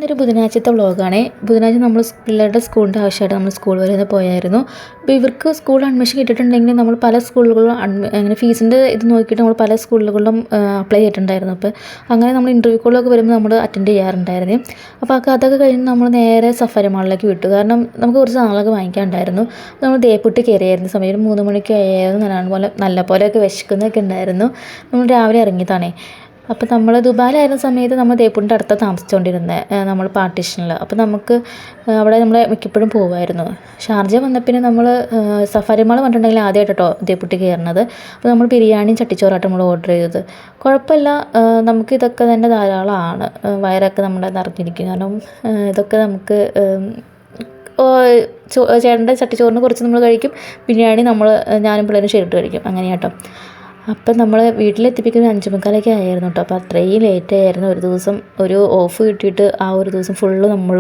ഇന്നൊരു ബുധനാഴ്ചത്തെ വ്ളോഗാണ്. ബുധനാഴ്ച നമ്മൾ പിള്ളേരുടെ സ്കൂളിൻ്റെ ആവശ്യമായിട്ട് നമ്മൾ സ്കൂൾ വരെ ഒന്ന് പോയായിരുന്നു. അപ്പോൾ ഇവർക്ക് സ്കൂൾ അഡ്മിഷൻ കിട്ടിയിട്ടുണ്ടെങ്കിൽ നമ്മൾ പല സ്കൂളുകളിലും അങ്ങനെ ഫീസിൻ്റെ ഇത് നോക്കിയിട്ട് നമ്മൾ പല സ്കൂളുകളിലും അപ്ലൈ ചെയ്തിട്ടുണ്ടായിരുന്നു. അപ്പോൾ അങ്ങനെ നമ്മൾ ഇൻ്റർവ്യൂ കോളൊക്കെ വരുമ്പോൾ നമ്മൾ അറ്റൻഡ് ചെയ്യാറുണ്ടായിരുന്നു. അപ്പോൾ അതൊക്കെ കഴിഞ്ഞ് നമ്മൾ നേരെ സഫാരി മാളിലേക്ക് വിട്ടു. കാരണം നമുക്ക് കുറച്ച് സാധനങ്ങളൊക്കെ വാങ്ങിക്കാനുണ്ടായിരുന്നു. നമ്മൾ ദേപ്പുട്ടി കയറിയായിരുന്നു. സമയം 3 മണിക്ക് ആയിരുന്നു. നല്ല പോലെയൊക്കെ വിശക്കുന്നൊക്കെ ഉണ്ടായിരുന്നു. നമ്മൾ രാവിലെ ഇറങ്ങിയതാണേ. അപ്പോൾ നമ്മൾ ദുബായിലായിരുന്ന സമയത്ത് നമ്മൾ ദേപ്പൂരിൻ്റെ അടുത്ത് താമസിച്ചുകൊണ്ടിരുന്നത്, നമ്മൾ പാർട്ടീഷനിൽ. അപ്പോൾ നമുക്ക് അവിടെ നമ്മൾ മിക്കപ്പോഴും പോകുമായിരുന്നു. ഷാർജ വന്ന പിന്നെ നമ്മൾ സഫാരി മാൾ പറഞ്ഞിട്ടുണ്ടെങ്കിൽ ആദ്യമായിട്ട് കേട്ടോ ദേപ്പൂട്ടി കയറുന്നത്. അപ്പോൾ നമ്മൾ ബിരിയാണിയും ചട്ടിച്ചോറായിട്ട് നമ്മൾ ഓർഡർ ചെയ്തത്. കുഴപ്പമില്ല, നമുക്കിതൊക്കെ തന്നെ ധാരാളമാണ്. വയറൊക്കെ നമ്മുടെ നിറഞ്ഞിരിക്കും. കാരണം ഇതൊക്കെ നമുക്ക് ചേട്ടൻ്റെ ചട്ടിച്ചോറിന് കുറച്ച് നമ്മൾ കഴിക്കും, ബിരിയാണി ഞാനും പിള്ളേരും ഷെയറിട്ട് കഴിക്കും, അങ്ങനെയാണ് കേട്ടോ. അപ്പം നമ്മൾ വീട്ടിലെത്തിപ്പിക്കുന്ന 5:45 ആയിരുന്നു കേട്ടോ. അപ്പോൾ അത്രയും ലേറ്റായിരുന്നു. ഒരു ദിവസം ഒരു ഓഫ് കിട്ടിയിട്ട് ആ ഒരു ദിവസം ഫുള്ള് നമ്മൾ